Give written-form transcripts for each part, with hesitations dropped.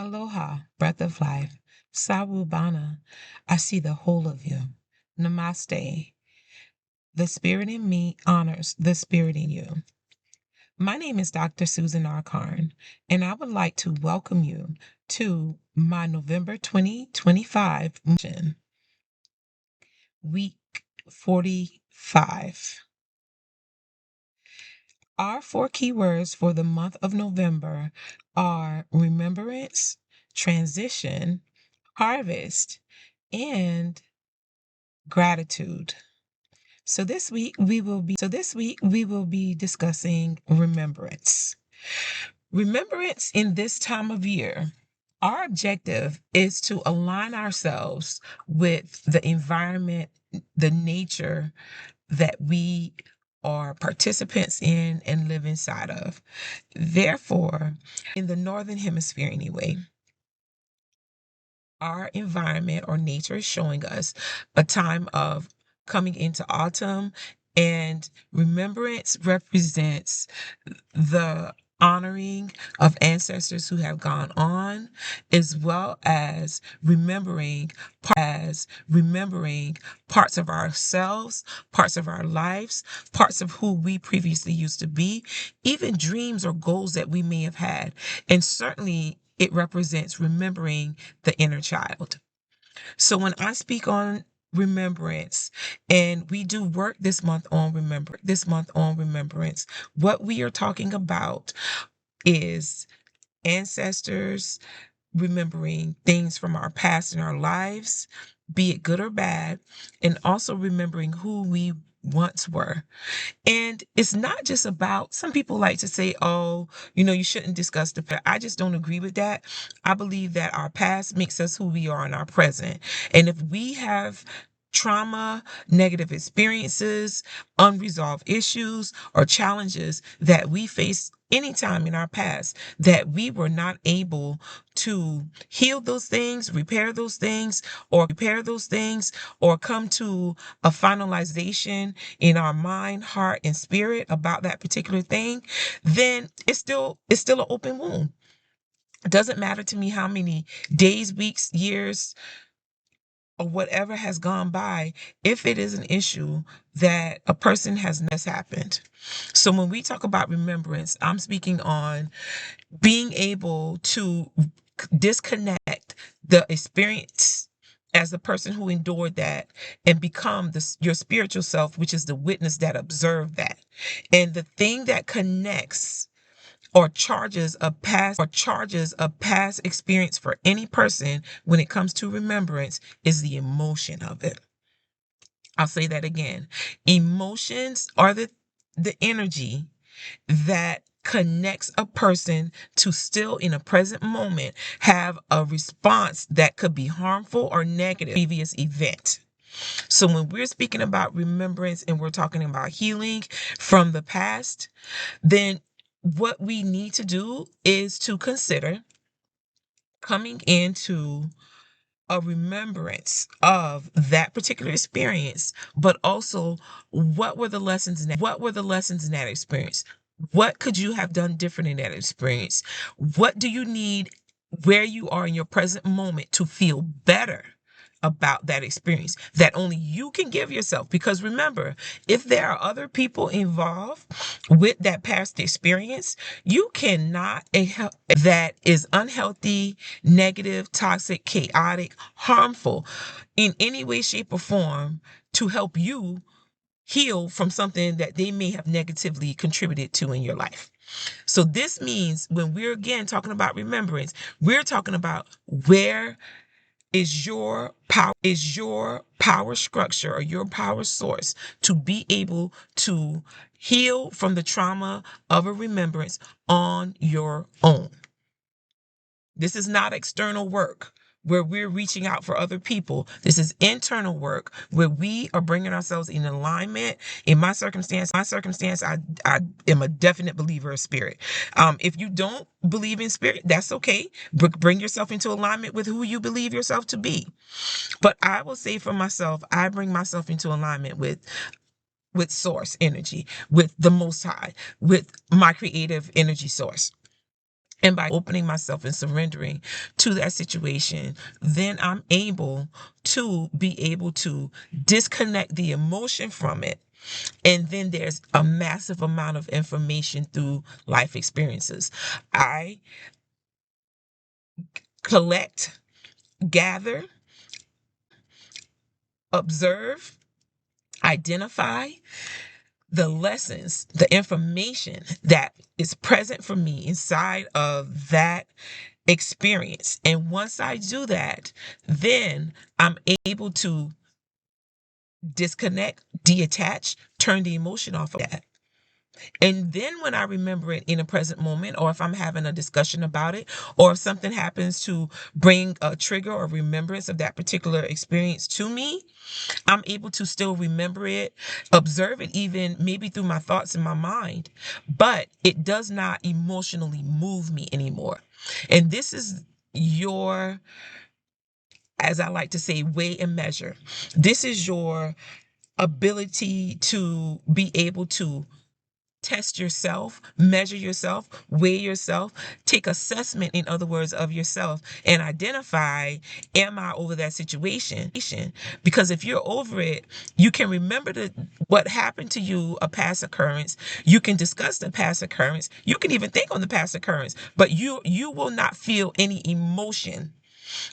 Aloha, breath of life. Sawubana, I see the whole of you. Namaste. The spirit in me honors the spirit in you. My name is Dr. Susan R. Carn, and I would like to welcome you to my November 2025 week 45. Our four keywords for the month of November are remembrance, transition, harvest, and gratitude. So this week we will be discussing remembrance. Remembrance in this time of year. Our objective is to align ourselves with the environment, the nature that we are participants in and live inside of. Therefore, in the Northern Hemisphere anyway, our environment or nature is showing us a time of coming into autumn, and remembrance represents the honoring of ancestors who have gone on, as well as remembering parts of ourselves, parts of our lives, parts of who we previously used to be, even dreams or goals that we may have had. And certainly it represents remembering the inner child. So when I speak on remembrance, and we do work this month on remembrance, what we are talking about is ancestors remembering things from our past in our lives, be it good or bad, and also remembering who we once were. And it's not just about, some people like to say, oh, you shouldn't discuss the past. I just don't agree with that. I believe that our past makes us who we are in our present. And if we have trauma, negative experiences, unresolved issues, or challenges that we face anytime in our past that we were not able to heal those things, repair those things, or come to a finalization in our mind, heart, and spirit about that particular thing, then it's still an open wound. It doesn't matter to me how many days, weeks, years, or whatever has gone by, if it is an issue that a person has happened. So when we talk about remembrance, I'm speaking on being able to disconnect the experience as the person who endured that and become your spiritual self, which is the witness that observed that. And the thing that connects or charges a past experience for any person when it comes to remembrance is the emotion of it. I'll say that again. Emotions are the energy that connects a person to still in a present moment have a response that could be harmful or negative previous event. So when we're speaking about remembrance and we're talking about healing from the past, then what we need to do is to consider coming into a remembrance of that particular experience, but also what were the lessons in that experience? What could you have done different in that experience? What do you need where you are in your present moment to feel better about that experience that only you can give yourself? Because remember, if there are other people involved with that past experience, you cannot that is unhealthy, negative, toxic, chaotic, harmful in any way, shape, or form to help you heal from something that they may have negatively contributed to in your life. So this means when we're again talking about remembrance, we're talking about where is your power structure or your power source to be able to heal from the trauma of a remembrance on your own. This is not external work where we're reaching out for other people. This is internal work where we are bringing ourselves in alignment. In my circumstance, I am a definite believer of spirit. If you don't believe in spirit, that's okay. Bring yourself into alignment with who you believe yourself to be. But I will say for myself, I bring myself into alignment with source energy, with the Most High, with my creative energy source. And by opening myself and surrendering to that situation, then I'm able to be able to disconnect the emotion from it. And then there's a massive amount of information through life experiences. I collect, gather, observe, identify the lessons, the information that is present for me inside of that experience. And once I do that, then I'm able to disconnect, detach, turn the emotion off of that. And then when I remember it in a present moment, or if I'm having a discussion about it, or if something happens to bring a trigger or remembrance of that particular experience to me, I'm able to still remember it, observe it, even maybe through my thoughts in my mind, but it does not emotionally move me anymore. And this is your, as I like to say, weigh and measure. This is your ability to be able to test yourself, measure yourself, weigh yourself, take assessment, in other words, of yourself, and identify, am I over that situation? Because if you're over it, you can remember what happened to you, a past occurrence. You can discuss the past occurrence. You can even think on the past occurrence, but you will not feel any emotion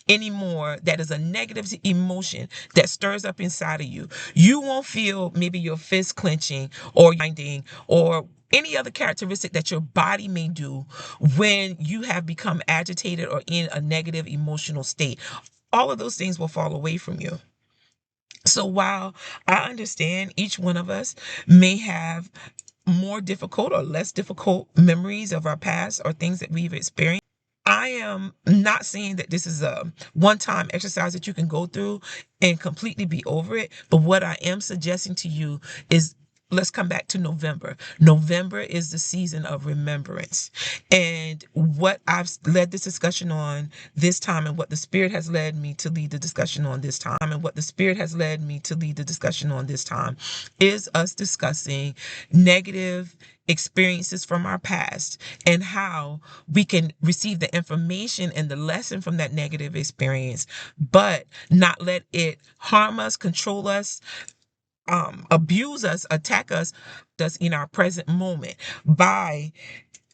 anymore that is a negative emotion that stirs up inside of you. You won't feel maybe your fist clenching or grinding or any other characteristic that your body may do when you have become agitated or in a negative emotional state. All of those things will fall away from you. So while I understand each one of us may have more difficult or less difficult memories of our past or things that we've experienced, I am not saying that this is a one-time exercise that you can go through and completely be over it. But what I am suggesting to you is, let's come back to November. November is the season of remembrance. And what I've led this discussion on this time, and what the Spirit has led me to lead the discussion on this time, is us discussing negative experiences from our past and how we can receive the information and the lesson from that negative experience, but not let it harm us, control us, abuse us, attack us in our present moment, by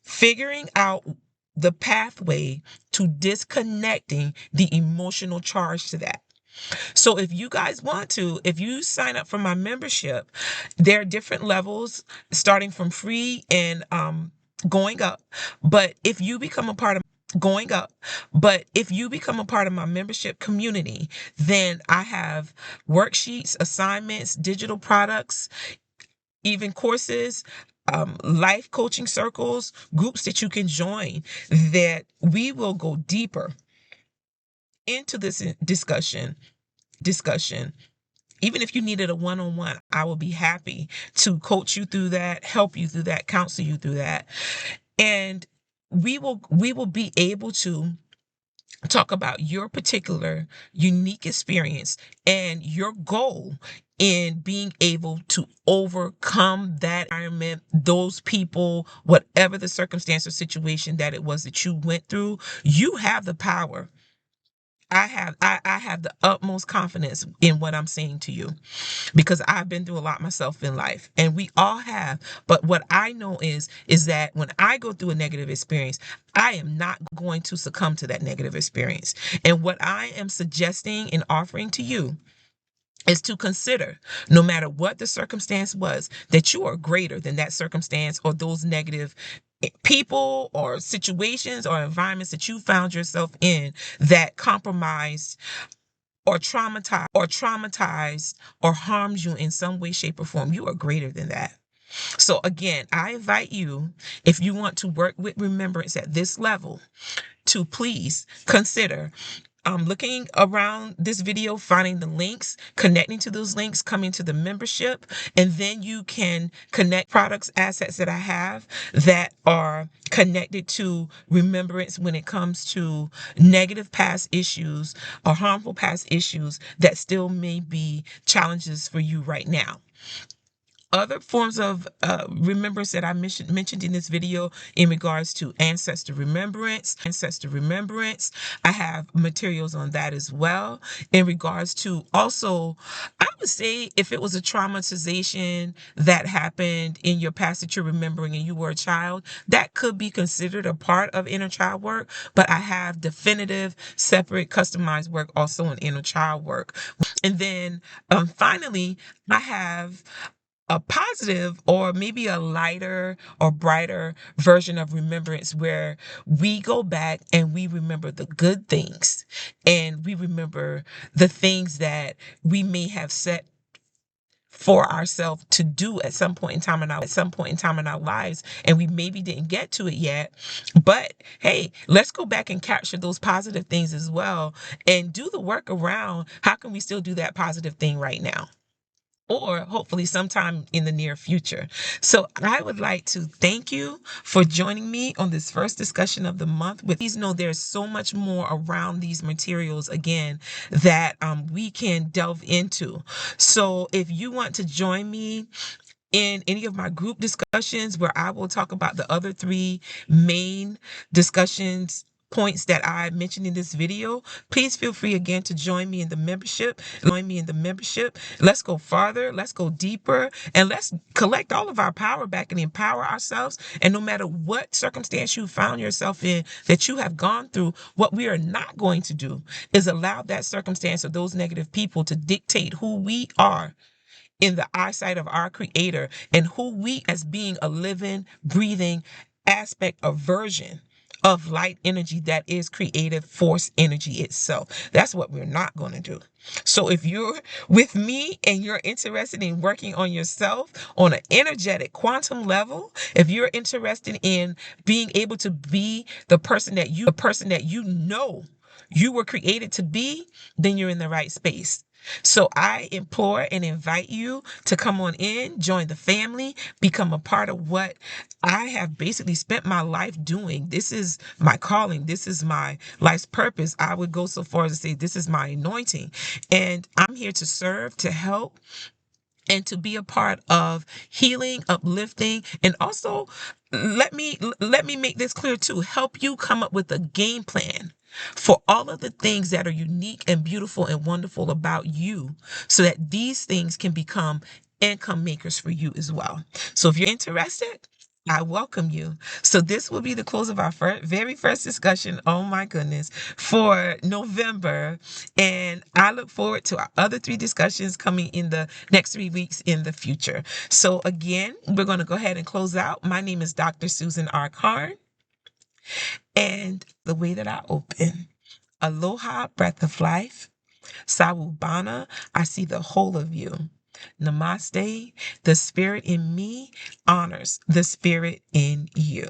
figuring out the pathway to disconnecting the emotional charge to that. So if you guys want to, if you sign up for my membership, there are different levels starting from free and going up. But if you become a part of my membership community, then I have worksheets, assignments, digital products, even courses, life coaching circles, groups that you can join, that we will go deeper into this discussion. Even if you needed a one-on-one, I will be happy to coach you through that, help you through that, counsel you through that. And we will be able to talk about your particular unique experience and your goal in being able to overcome that environment, those people, whatever the circumstance or situation that it was that you went through. You have the power. I have the utmost confidence in what I'm saying to you, because I've been through a lot myself in life, and we all have. But what I know is that when I go through a negative experience, I am not going to succumb to that negative experience. And what I am suggesting and offering to you is to consider, no matter what the circumstance was, that you are greater than that circumstance or those negative people or situations or environments that you found yourself in that compromised or traumatized or harmed you in some way, shape, or form. You are greater than that. So again, I invite you, if you want to work with remembrance at this level, to please consider looking around this video, finding the links, connecting to those links, coming to the membership, and then you can connect products, assets that I have that are connected to remembrance when it comes to negative past issues or harmful past issues that still may be challenges for you right now. other forms of remembrance that I mentioned in this video in regards to ancestor remembrance. I have materials on that as well. In regards to also, I would say if it was a traumatization that happened in your past that you're remembering and you were a child, that could be considered a part of inner child work. But I have definitive, separate, customized work also in inner child work. And then finally, I have a positive or maybe a lighter or brighter version of remembrance where we go back and we remember the good things and we remember the things that we may have set for ourselves to do at some point in time in our lives, and we maybe didn't get to it yet. But hey, let's go back and capture those positive things as well and do the work around how can we still do that positive thing right now, or hopefully sometime in the near future. So I would like to thank you for joining me on this first discussion of the month. Please know there's so much more around these materials, again, that we can delve into. So if you want to join me in any of my group discussions where I will talk about the other three main discussions points that I mentioned in this video, please feel free again to join me in the membership. Let's go farther, let's go deeper, and let's collect all of our power back and empower ourselves. And no matter what circumstance you found yourself in that you have gone through, what we are not going to do is allow that circumstance or those negative people to dictate who we are in the eyesight of our creator and who we as being a living, breathing aspect of version of light energy that is creative force energy itself. That's what we're not going to do. So if you're with me and you're interested in working on yourself on an energetic quantum level, if you're interested in being able to be the person that you know you were created to be, then you're in the right space. So I implore and invite you to come on in, join the family, become a part of what I have basically spent my life doing. This is my calling. This is my life's purpose. I would go so far as to say this is my anointing. And I'm here to serve, to help, and to be a part of healing, uplifting, and also let me make this clear too, help you come up with a game plan for all of the things that are unique and beautiful and wonderful about you so that these things can become income makers for you as well. So if you're interested, I welcome you. So this will be the close of our very first discussion. Oh my goodness, for November. And I look forward to our other three discussions coming in the next 3 weeks in the future. So again, we're going to go ahead and close out. My name is Dr. Susan R. Carn. And the way that I open, aloha, breath of life. Sawubana, I see the whole of you. Namaste, the spirit in me honors the spirit in you.